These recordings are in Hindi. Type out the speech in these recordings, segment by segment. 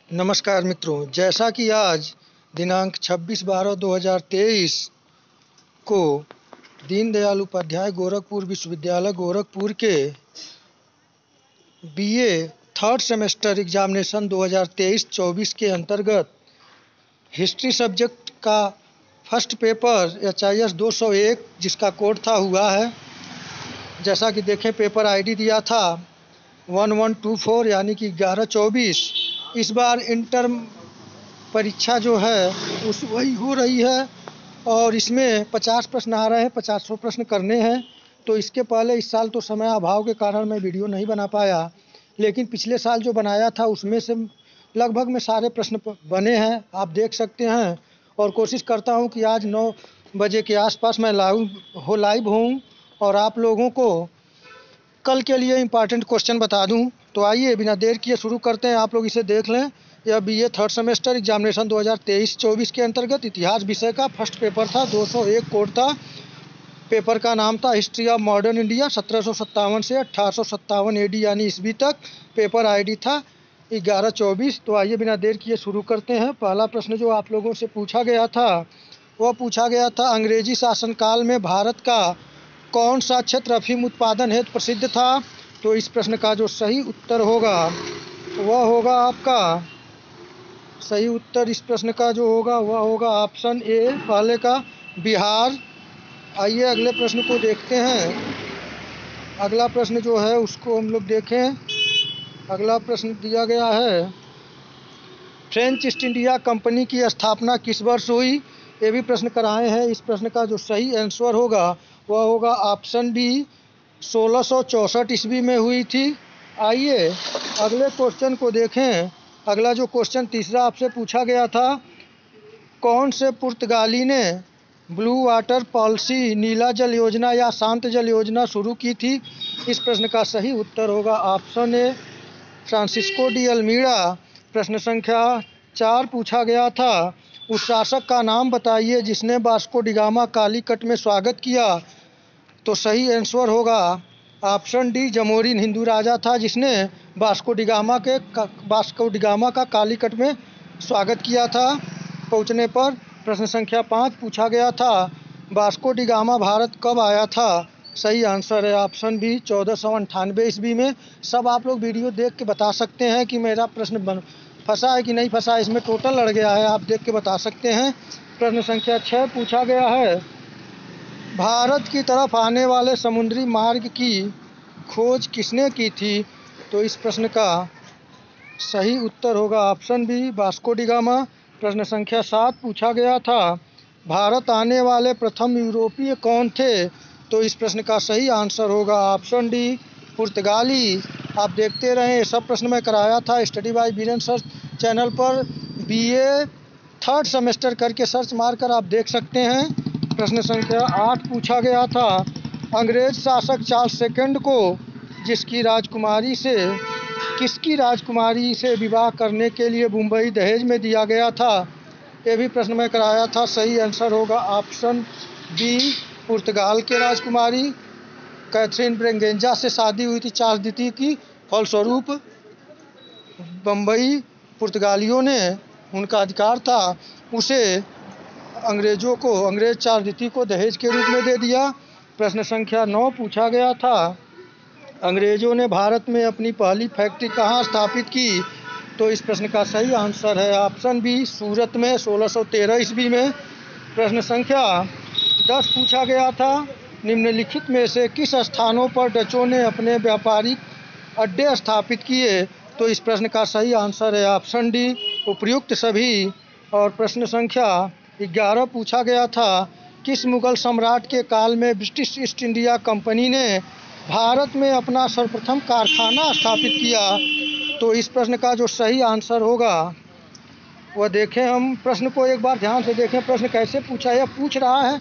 नमस्कार मित्रों, जैसा कि आज दिनांक 26/12/2023 को दीनदयाल उपाध्याय गोरखपुर विश्वविद्यालय गोरखपुर के बीए थर्ड सेमेस्टर एग्जामिनेशन 2023-24 के अंतर्गत हिस्ट्री सब्जेक्ट का फर्स्ट पेपर HIS 201 जिसका कोड था हुआ है। जैसा कि देखें, पेपर आईडी दिया था 1124 यानी कि 1124। इस बार इंटर परीक्षा जो है उस वही हो रही है और इसमें 50 प्रश्न आ रहे हैं, 50 प्रश्न करने हैं। तो इसके पहले इस साल तो समय अभाव के कारण मैं वीडियो नहीं बना पाया, लेकिन पिछले साल जो बनाया था उसमें से लगभग में सारे प्रश्न बने हैं, आप देख सकते हैं। और कोशिश करता हूं कि आज 9 बजे के आसपास मैं लाइव हूं और आप लोगों को कल के लिए इम्पॉर्टेंट क्वेश्चन बता दूं। तो आइए बिना देर किए शुरू करते हैं, आप लोग इसे देख लें। यह बीए थर्ड सेमेस्टर एग्जामिनेशन 2023-24 के अंतर्गत इतिहास विषय का फर्स्ट पेपर था। 201 कोड था। पेपर का नाम था हिस्ट्री ऑफ मॉडर्न इंडिया 1757 से 1857 AD यानी ईस्वी तक। पेपर आईडी था 1124। तो आइए बिना देर किए शुरू करते हैं। पहला प्रश्न जो आप लोगों से पूछा गया था वह पूछा गया था, अंग्रेजी शासनकाल में भारत का कौन सा क्षेत्र अफीम उत्पादन हेतु प्रसिद्ध था। तो इस प्रश्न का जो सही उत्तर होगा वह होगा आपका, सही उत्तर इस प्रश्न का जो होगा वह होगा ऑप्शन ए पहले का, बिहार। आइए अगले प्रश्न को देखते हैं। अगला प्रश्न जो है उसको हम लोग देखें। अगला प्रश्न दिया गया है, फ्रेंच ईस्ट इंडिया कंपनी की स्थापना किस वर्ष हुई। ये भी प्रश्न कराए हैं। इस प्रश्न का जो सही आंसर होगा वह होगा ऑप्शन बी, 1664 ईस्वी में हुई थी। आइए अगले क्वेश्चन को देखें। अगला जो क्वेश्चन तीसरा आपसे पूछा गया था, कौन से पुर्तगाली ने ब्लू वाटर पॉलिसी, नीला जल योजना या शांत जल योजना शुरू की थी। इस प्रश्न का सही उत्तर होगा ऑप्शन ए, फ्रांसिस्को डी अल्मीड़ा। प्रश्न संख्या 4 पूछा गया था, उस शासक का नाम बताइए जिसने वास्को डी गामा कालीकट में स्वागत किया। तो सही आंसर होगा ऑप्शन डी, जमोरिन हिंदू राजा था जिसने वास्को डी गामा का कालीकट में स्वागत किया था पहुंचने पर। प्रश्न संख्या 5 पूछा गया था, वास्को डी गामा भारत कब आया था। सही आंसर है ऑप्शन बी, 1498 ईस्वी में। सब आप लोग वीडियो देख के बता सकते हैं कि मेरा प्रश्न फंसा है कि नहीं फंसा, इसमें टोटल लड़ गया है, आप देख के बता सकते हैं। प्रश्न संख्या 6 पूछा गया है, भारत की तरफ आने वाले समुद्री मार्ग की खोज किसने की थी। तो इस प्रश्न का सही उत्तर होगा option B, Vasco da Gama. प्रश्न संख्या 7 पूछा गया था, भारत आने वाले प्रथम यूरोपीय कौन थे। तो इस प्रश्न का सही आंसर होगा ऑप्शन डी, पुर्तगाली। आप देखते रहें, सब प्रश्न मैं कराया था study by Virendra sir channel पर। बीए थर्ड सेमेस्टर करके सर्च मारकर आप देख सकते हैं। प्रश्न संख्या 8 पूछा गया था, अंग्रेज शासक चार्ल्स सेकंड को किसकी राजकुमारी से विवाह करने के लिए मुंबई दहेज में दिया गया था। ये भी प्रश्न में कराया था। सही आंसर होगा ऑप्शन बी, पुर्तगाल के राजकुमारी कैथरीन ब्रेगेंजा से शादी हुई थी चार्ल्स द्वितीय की। फलस्वरूप बम्बई पुर्तगालियों ने, उनका अधिकार था, उसे अंग्रेज चार्ल्स द्वितीय को दहेज के रूप में दे दिया। प्रश्न संख्या 9 पूछा गया था, अंग्रेजों ने भारत में अपनी पहली फैक्ट्री कहाँ स्थापित की। तो इस प्रश्न का सही आंसर है ऑप्शन बी, सूरत में 1613 ईस्वी में। प्रश्न संख्या 10 पूछा गया था, निम्नलिखित में से किस स्थानों पर डचों ने अपने व्यापारिक अड्डे स्थापित किए। तो इस प्रश्न का सही आंसर है ऑप्शन डी, उपर्युक्त सभी। और प्रश्न संख्या 11 पूछा गया था, किस मुगल सम्राट के काल में ब्रिटिश ईस्ट इंडिया कंपनी ने भारत में अपना सर्वप्रथम कारखाना स्थापित किया। तो इस प्रश्न का जो सही आंसर होगा वह देखें, हम प्रश्न को एक बार ध्यान से देखें। प्रश्न कैसे पूछा है, पूछ रहा है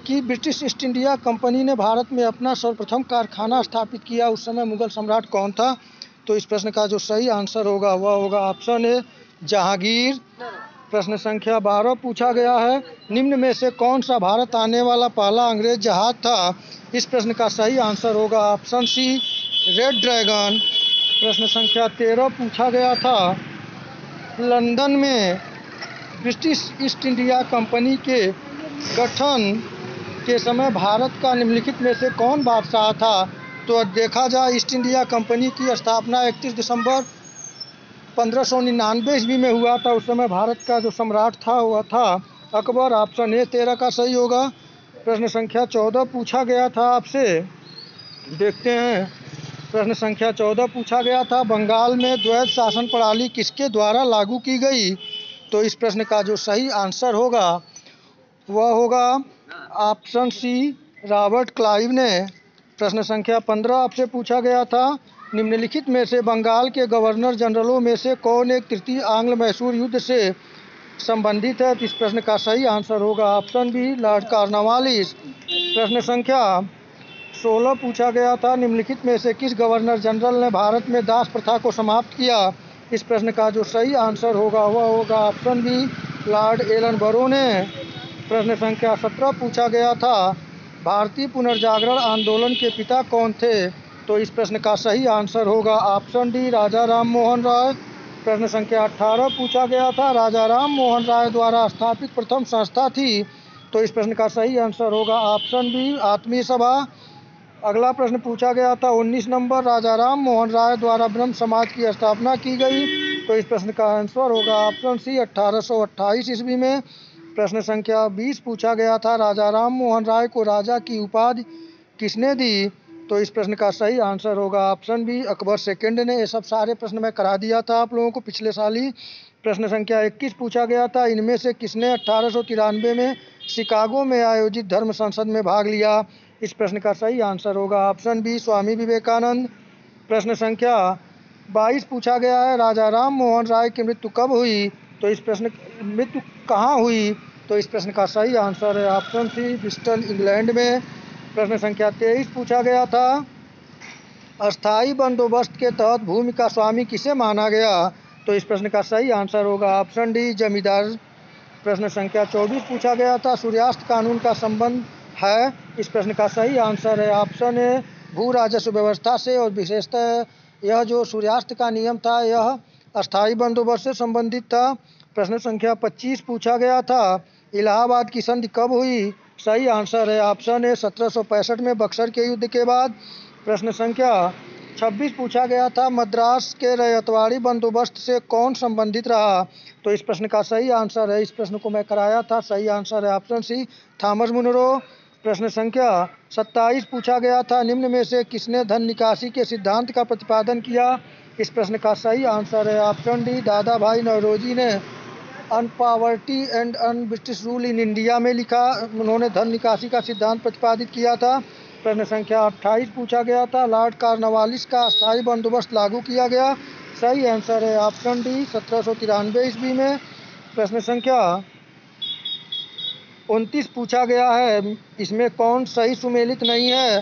कि ब्रिटिश ईस्ट इंडिया कंपनी ने भारत में अपना सर्वप्रथम कारखाना स्थापित किया, उस समय मुगल सम्राट कौन था। तो इस प्रश्न का जो सही आंसर होगा वह होगा ऑप्शन ए, जहांगीर। प्रश्न संख्या 12 पूछा गया है, निम्न में से कौन सा भारत आने वाला पहला अंग्रेज जहाज था। इस प्रश्न का सही आंसर होगा ऑप्शन सी, रेड ड्रैगन। प्रश्न संख्या 13 पूछा गया था, लंदन में ब्रिटिश ईस्ट इंडिया कंपनी के गठन के समय भारत का निम्नलिखित में से कौन बादशाह था? तो देखा जाए, ईस्ट इंडिया कंपनी की स्थापना 31 दिसंबर 1599 ईस्वी में हुआ था। उस समय भारत का जो सम्राट था वह था अकबर। ऑप्शन ए 13 का सही होगा। प्रश्न संख्या 14 पूछा गया था आपसे, देखते हैं। प्रश्न संख्या 14 पूछा गया था, बंगाल में द्वैध शासन प्रणाली किसके द्वारा लागू की गई? तो इस प्रश्न का जो सही आंसर होगा वह होगा ऑप्शन सी, रॉबर्ट क्लाइव ने। प्रश्न संख्या 15 आपसे पूछा गया था, निम्नलिखित में से बंगाल के गवर्नर जनरलों में से कौन एक तृतीय आंग्ल मैसूर युद्ध से संबंधित है? इस प्रश्न का सही आंसर होगा ऑप्शन बी, लॉर्ड कॉर्नवालिस। प्रश्न संख्या 16 पूछा गया था, निम्नलिखित में से किस गवर्नर जनरल ने भारत में दास प्रथा को समाप्त किया? इस प्रश्न का जो सही आंसर होगा वह होगा ऑप्शन बी, लॉर्ड एलन बरो ने। प्रश्न संख्या 17 पूछा गया था, भारतीय पुनर्जागरण आंदोलन के पिता कौन थे? तो इस प्रश्न का सही आंसर होगा ऑप्शन डी, राजा राम मोहन राय। प्रश्न संख्या 18 पूछा गया था, राजा राम मोहन राय द्वारा स्थापित प्रथम संस्था थी? तो इस प्रश्न का सही आंसर होगा ऑप्शन बी, आत्मीय सभा। अगला प्रश्न पूछा गया था 19 नंबर, राजा राम मोहन राय द्वारा ब्रह्म समाज की स्थापना की गई? तो इस प्रश्न का आंसर होगा ऑप्शन सी, 1828 ईस्वी में। प्रश्न संख्या 20 पूछा गया था, राजा राम मोहन राय को राजा की उपाधि किसने दी? तो इस प्रश्न का सही आंसर होगा ऑप्शन बी, अकबर सेकंड ने। ये सब सारे प्रश्न मैं करा दिया था आप लोगों को पिछले साल ही। प्रश्न संख्या 21 पूछा गया था, इनमें से किसने 1893 में शिकागो में आयोजित धर्म संसद में भाग लिया? इस प्रश्न का सही आंसर होगा ऑप्शन बी, स्वामी विवेकानंद। प्रश्न संख्या 22 पूछा गया है, राजा राम मोहन राय की मृत्यु कब हुई? तो इस प्रश्न मृत्यु कहाँ हुई? तो इस प्रश्न का सही आंसर है ऑप्शन सी, ब्रिस्टल इंग्लैंड में। प्रश्न संख्या 23 पूछा गया था, अस्थायी बंदोबस्त के तहत भूमि का स्वामी किसे माना गया? तो इस प्रश्न का सही आंसर होगा ऑप्शन डी, जमींदार। प्रश्न संख्या 24 पूछा गया था, सूर्यास्त कानून का संबंध है? इस प्रश्न का सही आंसर है ऑप्शन ए, भू राजस्व व्यवस्था से, और विशेषतः यह जो सूर्यास्त का नियम था यह अस्थायी बंदोबस्त से संबंधित था। प्रश्न संख्या 25 पूछा गया था, इलाहाबाद की संधि कब हुई? सही आंसर है ऑप्शन ए, 1765 में बक्सर के युद्ध के बाद। प्रश्न संख्या 26 पूछा गया था, मद्रास के रैयतवाड़ी बंदोबस्त से कौन संबंधित रहा? तो इस प्रश्न का सही आंसर है, इस प्रश्न को मैं कराया था, सही आंसर है ऑप्शन सी, थॉमस मुनरो। प्रश्न संख्या 27 पूछा गया था, निम्न में से किसने धन निकासी के सिद्धांत का प्रतिपादन किया? इस प्रश्न का सही आंसर है ऑप्शन डी, दादा भाई नौरोजी ने on poverty and un-British rule in India में लिखा, उन्होंने धन निकासी का सिद्धांत प्रतिपादित किया था। प्रश्न संख्या 28 पूछा गया था, लॉर्ड कॉर्नवालिस का अस्थायी बंदोबस्त लागू किया गया? सही आंसर है ऑप्शन डी, 1793 ईस्वी में। प्रश्न संख्या 29 पूछा गया है, इसमें कौन सही सुमेलित नहीं है?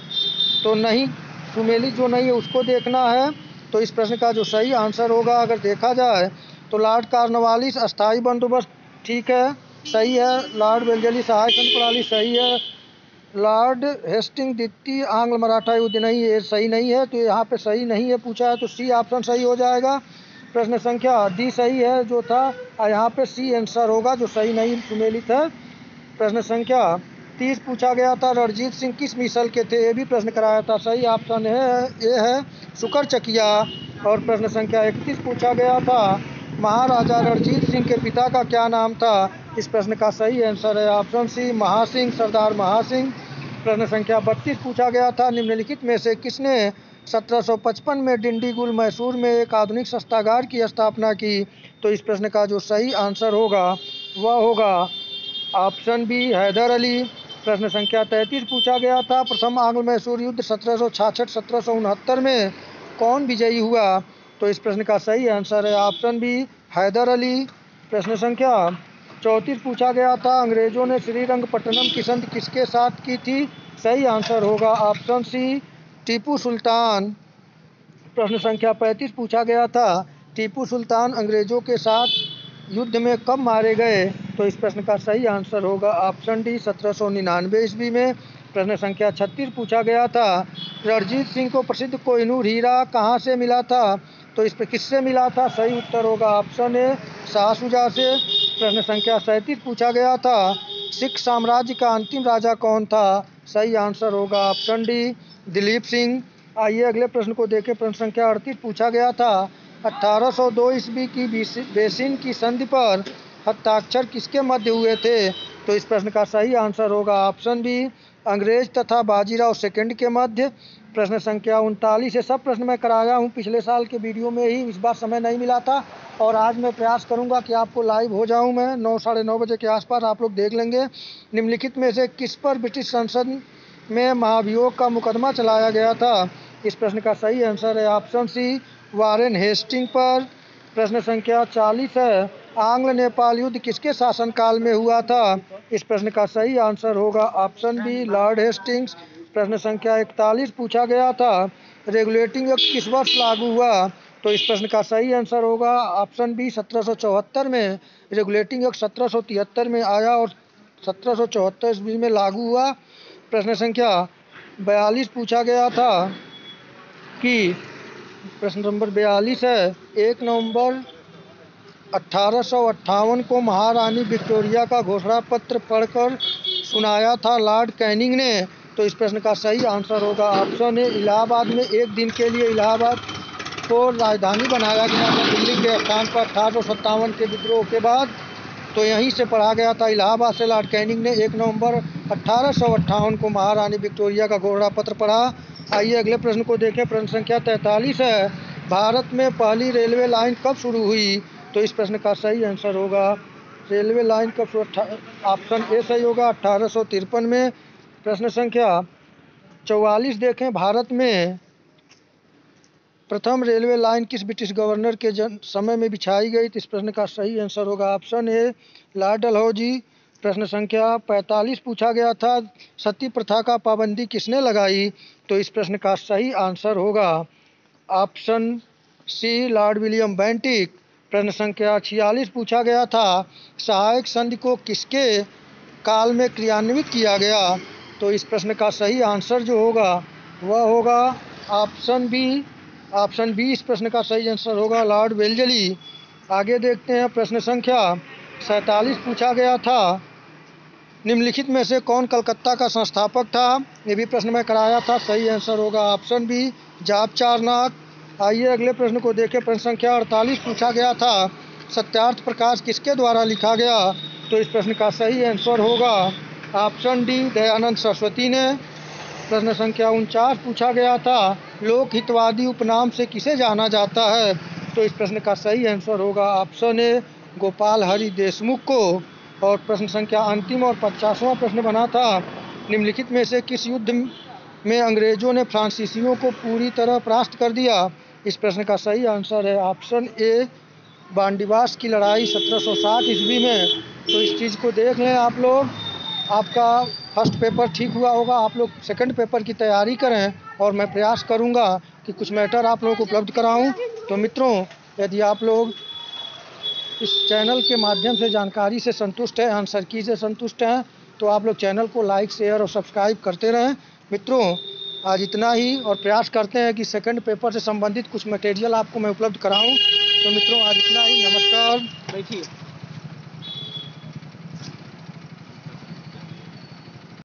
तो नहीं, सुमेलित जो नहीं है उसको देखना है। तो इस प्रश्न का जो सही आंसर होगा, अगर देखा जाए तो लॉर्ड कॉर्नवालिस अस्थायी बंदोबस्त ठीक है, सही है। लॉर्ड वेल्लेस्ली सहायक संघ प्रणाली सही है। लॉर्ड हेस्टिंग द्वितीय आंग्ल मराठा युद्ध नहीं, ये सही नहीं है, तो यहाँ पे सही नहीं है पूछा है, तो सी ऑप्शन सही हो जाएगा। प्रश्न संख्या डी सही है जो था, यहाँ पे सी आंसर होगा जो सही नहीं सुमेलित है। प्रश्न संख्या 30 पूछा गया था, रणजीत सिंह किस मिसल के थे? ये भी प्रश्न कराया था, सही ऑप्शन है ए है, शुकर चकिया। और प्रश्न संख्या 31 पूछा गया था, महाराजा रणजीत सिंह के पिता का क्या नाम था? इस प्रश्न का सही आंसर है ऑप्शन सी, महासिंह, सरदार महासिंह। प्रश्न संख्या 32 पूछा गया था, निम्नलिखित में से किसने 1755 में डिंडीगुल मैसूर में एक आधुनिक शस्त्रागार की स्थापना की? तो इस प्रश्न का जो सही आंसर होगा वह होगा ऑप्शन बी, हैदर अली। प्रश्न संख्या 33 पूछा गया था, प्रथम आंग्ल मैसूर युद्ध 1766-1769 में कौन विजयी हुआ? तो इस प्रश्न का सही आंसर है ऑप्शन बी, हैदर अली। प्रश्न संख्या 34 पूछा गया था, अंग्रेजों ने श्रीरंगपट्टनम की संधि किसके साथ की थी? सही आंसर होगा ऑप्शन सी, टीपू सुल्तान। प्रश्न संख्या 35 पूछा गया था, टीपू सुल्तान अंग्रेजों के साथ युद्ध में कब मारे गए? तो इस प्रश्न का सही आंसर होगा ऑप्शन डी, 1799 ईस्वी में। प्रश्न संख्या 36 पूछा गया था, रणजीत सिंह को प्रसिद्ध कोहिनूर हीरा कहाँ से मिला था? तो इस पर किससे मिला था? सही उत्तर होगा ऑप्शन ए शाह शुजा से। प्रश्न संख्या 37 पूछा गया था, सिख साम्राज्य का अंतिम राजा कौन था? सही आंसर होगा ऑप्शन डी दिलीप सिंह। आइए अगले प्रश्न को देखें। प्रश्न संख्या 38 पूछा गया था, 1802 ईस्वी की बेसिन की संधि पर हस्ताक्षर किसके मध्य हुए थे? तो इस प्रश्न का सही आंसर होगा ऑप्शन बी अंग्रेज तथा बाजीराव सेकंड के मध्य। प्रश्न संख्या 39 ये सब प्रश्न मैं कराया हूँ पिछले साल के वीडियो में ही, इस बार समय नहीं मिला था और आज मैं प्रयास करूँगा कि आपको लाइव हो जाऊँ मैं 9 साढ़े 9 बजे के आसपास आप लोग देख लेंगे। निम्नलिखित में से किस पर ब्रिटिश संसद में महाभियोग का मुकदमा चलाया गया था? इस प्रश्न का सही आंसर है ऑप्शन सी वारेन हेस्टिंग पर। प्रश्न संख्या 40 है, आंग्ल नेपाल युद्ध किसके शासनकाल में हुआ था? इस प्रश्न का सही आंसर होगा ऑप्शन बी लॉर्ड हेस्टिंग्स। प्रश्न संख्या 41 पूछा गया था, रेगुलेटिंग एक्ट किस वर्ष लागू हुआ? तो इस प्रश्न का सही आंसर होगा ऑप्शन बी 1774 में। रेगुलेटिंग एक्ट 1773 में आया और 1774 ईस्वी में लागू हुआ। प्रश्न संख्या 42 पूछा गया था कि प्रश्न नंबर 42 है, 1 नवंबर 1858 को महारानी विक्टोरिया का घोषणा पत्र पढ़कर सुनाया था लॉर्ड कैनिंग ने। तो इस प्रश्न का सही आंसर होगा ऑप्शन ए इलाहाबाद में। एक दिन के लिए इलाहाबाद को राजधानी बनाया गया था दिल्ली के स्थान पर 1857 के विद्रोह के बाद, तो यहीं से पढ़ा गया था इलाहाबाद से। लॉर्ड कैनिंग ने 1 नवंबर 1858 को महारानी विक्टोरिया का घोषणा पत्र पढ़ा। आइए अगले प्रश्न को देखें। प्रश्न संख्या 43 है, भारत में पहली रेलवे लाइन कब शुरू हुई? तो इस प्रश्न का सही आंसर होगा रेलवे लाइन कब शुरू, ऑप्शन ए सही होगा 1853 में। प्रश्न संख्या 44 देखें, भारत में प्रथम रेलवे लाइन किस ब्रिटिश गवर्नर के समय में बिछाई गई? तो इस प्रश्न का सही आंसर होगा ऑप्शन ए लॉर्ड डलहौजी। प्रश्न संख्या 45 पूछा गया था, सती प्रथा का पाबंदी किसने लगाई? तो इस प्रश्न का सही आंसर होगा option C Lord William Bentinck. प्रश्न संख्या 46 पूछा गया था, सहायक संधि को किसके काल में क्रियान्वित किया गया? तो इस प्रश्न का सही आंसर जो होगा वह होगा ऑप्शन बी इस प्रश्न का सही आंसर होगा लॉर्ड वेल्जली। आगे देखते हैं। प्रश्न संख्या 47 पूछा गया था, निम्नलिखित में से कौन कलकत्ता का संस्थापक था? ये भी प्रश्न मैं कराया था, सही आंसर होगा ऑप्शन बी जाप चारनाक। आइए अगले प्रश्न को देखें। प्रश्न संख्या 48 पूछा गया था, सत्यार्थ प्रकाश किसके द्वारा लिखा गया? तो इस प्रश्न का सही आंसर होगा ऑप्शन डी दयानंद सरस्वती ने। प्रश्न संख्या 49 पूछा गया था, लोक हितवादी उपनाम से किसे जाना जाता है? तो इस प्रश्न का सही आंसर होगा ऑप्शन ए गोपाल हरि देशमुख को। और प्रश्न संख्या अंतिम और 50वां प्रश्न बना था, निम्नलिखित में से किस युद्ध में अंग्रेजों ने फ्रांसीसियों को पूरी तरह परास्त कर दिया? इस प्रश्न का सही आंसर है ऑप्शन ए बांडीवास की लड़ाई 1760 ईस्वी में। तो इस चीज़ को देख लें आप लोग, आपका फर्स्ट पेपर ठीक हुआ होगा। आप लोग सेकंड पेपर की तैयारी करें और मैं प्रयास करूंगा कि कुछ मैटर आप लोगों को उपलब्ध कराऊं। तो मित्रों, यदि आप लोग इस चैनल के माध्यम से जानकारी से संतुष्ट हैं, आंसर की से संतुष्ट हैं, तो आप लोग चैनल को लाइक शेयर और सब्सक्राइब करते रहें। मित्रों, आज इतना ही और प्रयास करते हैं कि सेकंड पेपर से संबंधित कुछ मटेरियल आपको मैं उपलब्ध कराऊं। तो मित्रों, आज इतना ही। नमस्कार। बैठिए।